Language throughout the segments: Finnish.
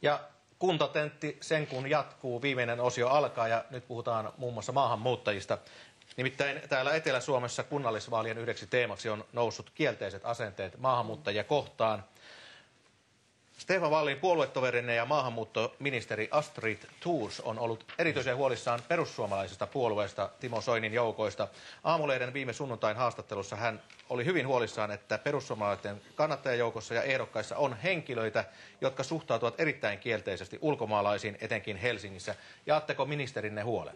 Ja kuntatentti sen kun jatkuu, viimeinen osio alkaa ja nyt puhutaan muun muassa maahanmuuttajista. Nimittäin täällä Etelä-Suomessa kunnallisvaalien yhdeksi teemaksi on noussut kielteiset asenteet maahanmuuttajia kohtaan. Stefan Wallin puoluetoverinne ja maahanmuuttoministeri Astrid Thors on ollut erityisen huolissaan perussuomalaisesta puolueesta Timo Soinin joukoista. Aamulehden viime sunnuntain haastattelussa hän oli hyvin huolissaan, että perussuomalaisten kannattajajoukossa ja ehdokkaissa on henkilöitä, jotka suhtautuvat erittäin kielteisesti ulkomaalaisiin, etenkin Helsingissä. Jaatteko ministerinne huolen?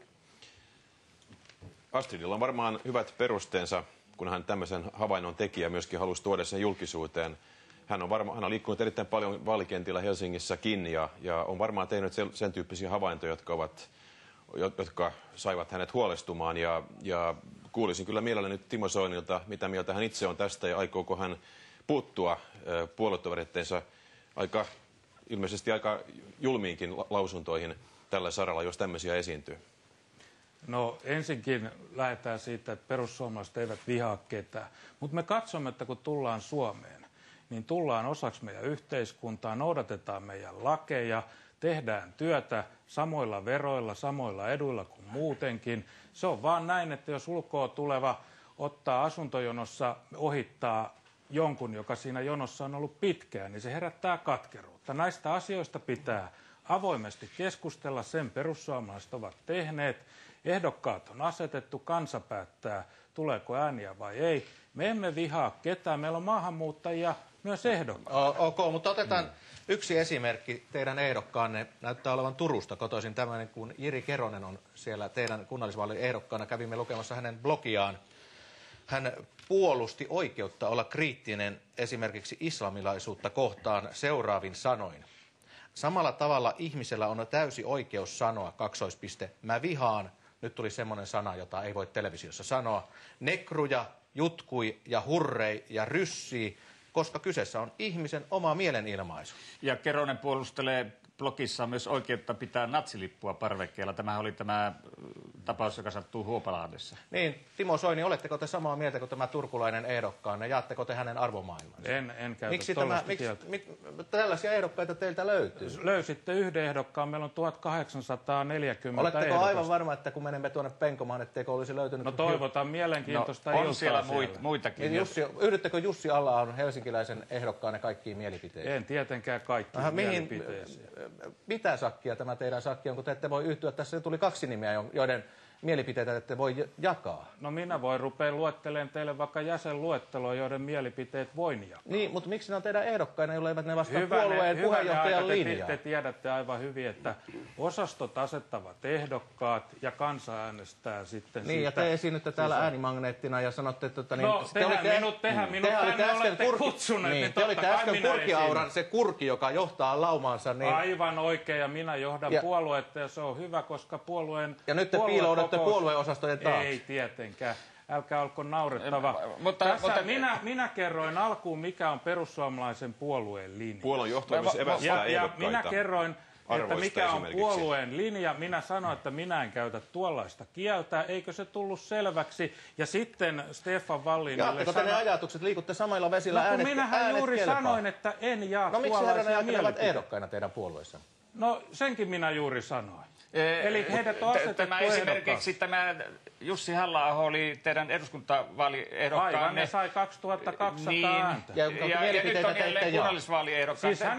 Astridilla on varmaan hyvät perusteensa, kun hän tämmöisen havainnon teki ja myöskin halusi tuoda sen julkisuuteen. Hän on liikkunut erittäin paljon vaalikentillä Helsingissäkin ja on varmaan tehnyt sen tyyppisiä havaintoja, jotka saivat hänet huolestumaan. Ja kuulisin kyllä mielelläni nyt Timo Soinilta, mitä mieltä hän itse on tästä ja aikooko hän puuttua puoluetovereitteensa ilmeisesti aika julmiinkin lausuntoihin tällä saralla, jos tämmöisiä esiintyy. No ensinkin lähdetään siitä, että perussuomalaiset eivät vihaa ketään. Mutta me katsomme, että kun tullaan Suomeen, niin tullaan osaksi meidän yhteiskuntaa, noudatetaan meidän lakeja, tehdään työtä samoilla veroilla, samoilla eduilla kuin muutenkin. Se on vaan näin, että jos ulkoa tuleva ottaa asuntojonossa, ohittaa jonkun, joka siinä jonossa on ollut pitkään, niin se herättää katkeruutta. Näistä asioista pitää avoimesti keskustella, sen perussuomalaiset ovat tehneet. Ehdokkaat on asetettu, kansa päättää, tuleeko ääniä vai ei. Me emme vihaa ketään, meillä on maahanmuuttajia myös ehdokkaita. Ok, mutta otetaan yksi esimerkki. Teidän ehdokkaanne näyttää olevan Turusta kotoisin, tämmöinen kuin Jiri Keronen on siellä teidän kunnallisvaalien ehdokkaana. Kävimme lukemassa hänen blogiaan. Hän puolusti oikeutta olla kriittinen esimerkiksi islamilaisuutta kohtaan seuraavin sanoin. Samalla tavalla ihmisellä on täysi oikeus sanoa, mä vihaan, nyt tuli semmoinen sana, jota ei voi televisiossa sanoa, nekruja, jutkui ja hurrei ja ryssii, koska kyseessä on ihmisen oma mielenilmaisu. Ja Keronen puolustelee blogissaan myös oikeutta pitää natsilippua parvekkeella. Tämähän oli tämä tapaus, joka sattuu Huopalahdessa. Niin, Timo Soini, oletteko te samaa mieltä kuin tämä turkulainen ehdokkaanne? Jaatteko te hänen arvomaailmansa? En käytä tuollaista kieltä. Tällaisia ehdokkaita teiltä löytyy? Löysitte yhden ehdokkaan, meillä on 1840 Oletteko ehdokasta. aivan varma, että kun menemme tuonne Penkomaan, etteikö olisi löytynyt... No toivotan mielenkiintoista iltaa on siellä muitakin. Niin yhdyttekö Jussi Halla-ahon helsinkiläisen ehdokkaanne kaikkiin mielipiteisiin? En tietenkään kaikkiin mielipiteisiin. Mitä sakkia tämä teidän sakki on, kun te ette voi yhtyä? Tässä tuli kaksi nimeä, joiden mielipiteitä ette voi jakaa. No minä voin rupea luettelemaan teille vaikka jäsenluetteloa, joiden mielipiteet voin jakaa. Niin, mutta miksi ne on teidän ehdokkaina, jolle eivät ne vastaa puolueen puheenjohtajan linjaa? Te tiedätte aivan hyvin, että osastot asettavat ehdokkaat ja kansa äänestää sitten niin, ja te esiinnytte täällä äänimagneettina ja sanotte, että... No, tehän minut tänne olette kutsuneet, niin te olitte äsken kurkiauran se kurki, joka johtaa laumaansa. Niin... Aivan oikein, ja minä johdan puoluetta, ja se on hyvä, koska puolueen... Ja nyt te piiloudutte puolueosastojen taakse. Ei tietenkään. Älkää olko naurettava. Minä kerroin alkuun, mikä on perussuomalaisen puolueen linja. Puolueen johto myös evästää ehdokkaita. Minä kerroin, että mikä on puolueen linja. Minä sanoin, että minä en käytä tuollaista kieltä. Eikö se tullut selväksi? Ja sitten Stefan Wallinille jaatteko te ne ajatukset? Liikutte samoilla vesillä äänet kelpaa? Minähän juuri sanoin, että en jaa tuollaisia mielipiteitä. No miksi herran mielipiteitä. ehdokkaina teidän puolueessa? No senkin minä juuri sanoin. Eli heidät on asetettu tämä esimerkiksi tämä Jussi Halla-aho oli teidän eduskuntavaaliehdokkaanne. Aivan, ne sai 2200 ääntä. Ja nyt on jälleen kunnallisvaaliehdokkaan. Siis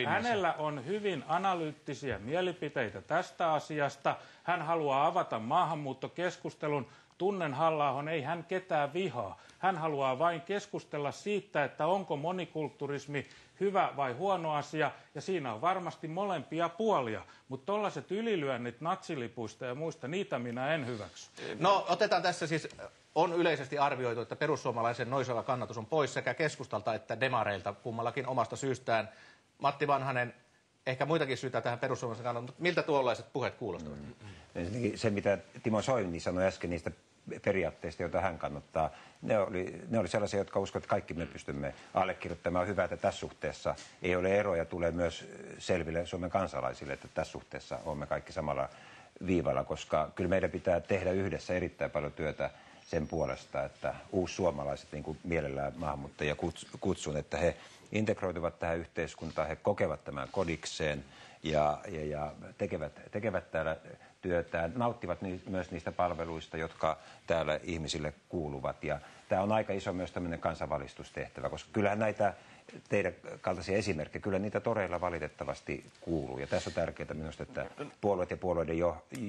hänellä on hyvin analyyttisiä mielipiteitä tästä asiasta. Hän haluaa avata maahanmuuttokeskustelun. Tunnen Halla-ahon, ei hän ketään vihaa. Hän haluaa vain keskustella siitä, että onko monikulturismi hyvä vai huono asia, ja siinä on varmasti molempia puolia. Mutta tollaiset ylilyönnit natsilipuista ja muista, niitä minä en hyväksy. No otetaan tässä siis, on yleisesti arvioitu, että perussuomalaisen noisella kannatus on pois sekä keskustalta että demareilta, kummallakin omasta syystään. Matti Vanhanen, ehkä muitakin syitä tähän perussuomalaisen kannalta, mutta miltä tuollaiset puheet kuulostavat? Se, mitä Timo Soini sanoi äsken niistä periaatteista, joita hän kannattaa, ne oli sellaisia, jotka uskovat, että kaikki me pystymme allekirjoittamaan. On hyvä, että tässä suhteessa ei ole eroja, tulee myös selville Suomen kansalaisille, että tässä suhteessa olemme kaikki samalla viivalla, koska kyllä meidän pitää tehdä yhdessä erittäin paljon työtä sen puolesta, että uussuomalaiset, niin kuin mielellään maahanmuuttajia kutsun, että he integroituvat tähän yhteiskuntaan, he kokevat tämän kodikseen ja tekevät täällä työtään, nauttivat myös niistä palveluista, jotka täällä ihmisille kuuluvat. Ja tämä on aika iso myös tämmöinen kansanvalistustehtävä, koska kyllähän näitä teidän kaltaisia esimerkkejä, kyllä niitä toreilla valitettavasti kuuluu. Ja tässä on tärkeää minusta, että puolueet ja puolueiden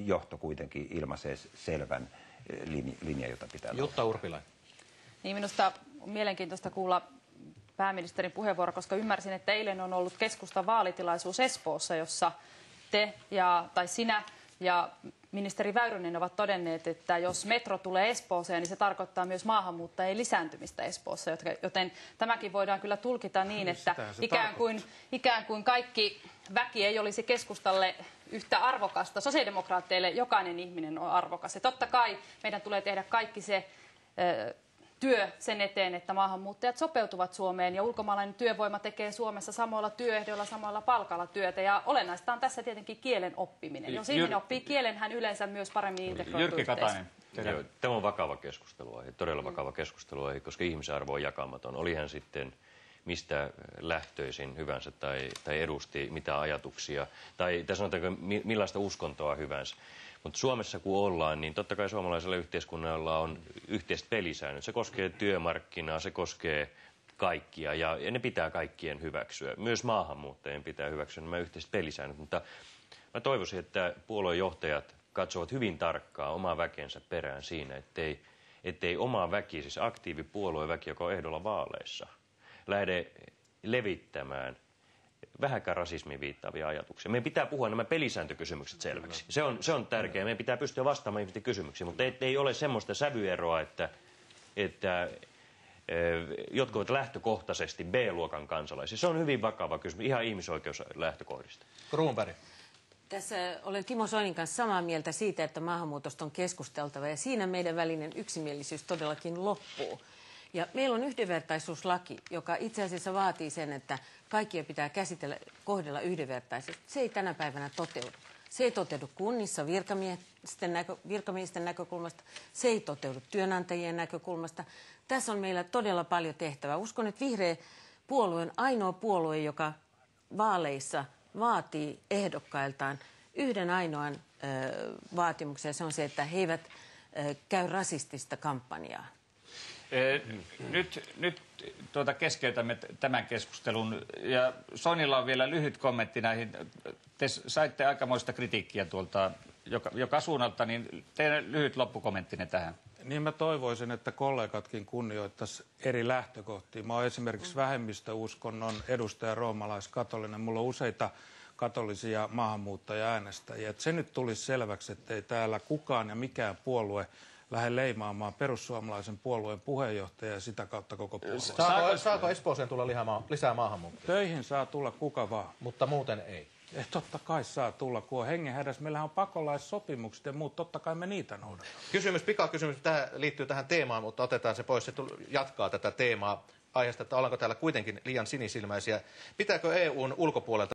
johto kuitenkin ilmaisee selvän linjan, jota pitää olla. Jutta Urpilainen. Niin minusta on mielenkiintoista kuulla pääministerin puheenvuoro, koska ymmärsin, että eilen on ollut keskustan vaalitilaisuus Espoossa, jossa sinä ja ministeri Väyrynen ovat todenneet, että jos metro tulee Espooseen, niin se tarkoittaa myös maahanmuuttajien lisääntymistä Espoossa, joten tämäkin voidaan kyllä tulkita niin, että ikään kuin kaikki väki ei olisi keskustalle yhtä arvokasta. Sosiaalidemokraatteille jokainen ihminen on arvokas. Ja totta kai meidän tulee tehdä kaikki se työ sen eteen, että maahanmuuttajat sopeutuvat Suomeen ja ulkomaalainen työvoima tekee Suomessa samoilla työehdoilla, samalla palkalla työtä. Ja olennaista on tässä tietenkin kielen oppiminen. Jos ihminen oppii kielen, hän yleensä myös paremmin integroituu yhteisöön. Tämä on vakava keskustelua, todella vakava keskustelua, koska ihmisarvo on jakamaton. Oli hän sitten mistä lähtöisin hyvänsä tai edusti mitä ajatuksia tai sanotaanko millaista uskontoa hyvänsä. Mutta Suomessa kun ollaan, niin totta kai suomalaisella yhteiskunnalla on yhteiset pelisäännöt. Se koskee työmarkkinaa, se koskee kaikkia ja ne pitää kaikkien hyväksyä. Myös maahanmuuttajien pitää hyväksyä nämä yhteiset pelisäännöt, mutta mä toivoisin, että puoluejohtajat katsovat hyvin tarkkaan omaa väkensä perään siinä, ettei oma väki, siis aktiivipuolueväki, joka on ehdolla vaaleissa, lähde levittämään vähänkään rasismiin viittaavia ajatuksia. Meidän pitää puhua nämä pelisääntökysymykset selväksi. Se on tärkeää. Meidän pitää pystyä vastaamaan ihmisten kysymyksiin, mutta ei ole semmoista sävyeroa, että jotkut ovat lähtökohtaisesti B-luokan kansalaisia. Se on hyvin vakava kysymys, ihan ihmisoikeuslähtökohdista. Kruunberg. Tässä olen Timo Soinin kanssa samaa mieltä siitä, että maahanmuutosta on keskusteltava ja siinä meidän välinen yksimielisyys todellakin loppuu. Ja meillä on yhdenvertaisuuslaki, joka itse asiassa vaatii sen, että kaikkia pitää kohdella yhdenvertaisesti. Se ei tänä päivänä toteudu. Se ei toteudu kunnissa virkamiesten näkökulmasta, se ei toteudu työnantajien näkökulmasta. Tässä on meillä todella paljon tehtävää. Uskon, että vihreä puolue on ainoa puolue, joka vaaleissa vaatii ehdokkailtaan yhden ainoan vaatimuksen. Se on se, että he eivät käy rasistista kampanjaa. Nyt keskeytämme tämän keskustelun ja Soinilla on vielä lyhyt kommentti näihin. Te saitte aikamoista kritiikkiä tuolta joka suunnalta, niin teidän lyhyt loppukommenttinne tähän. Niin mä toivoisin, että kollegatkin kunnioittaisiin eri lähtökohtia. Mä oon esimerkiksi vähemmistöuskonnon edustaja roomalaiskatolinen. Mulla on useita katolisia maahanmuuttaja-äänestäjiä. Se nyt tulisi selväksi, ettei täällä kukaan ja mikään puolue lähde leimaamaan perussuomalaisen puolueen puheenjohtajaa ja sitä kautta koko puolue. Saako Espooseen tulla lisää maahanmuuttajia? Töihin saa tulla kuka vaan. Mutta muuten ei. Totta kai saa tulla, kun on hengenhädässä. Meillähän on pakolaissopimukset ja muut, totta kai me niitä noudatamme. Pikakysymys liittyy tähän teemaan, mutta otetaan se pois. Se jatkaa tätä teemaa aiheesta, että ollaanko täällä kuitenkin liian sinisilmäisiä. Pitääkö EUn ulkopuolelta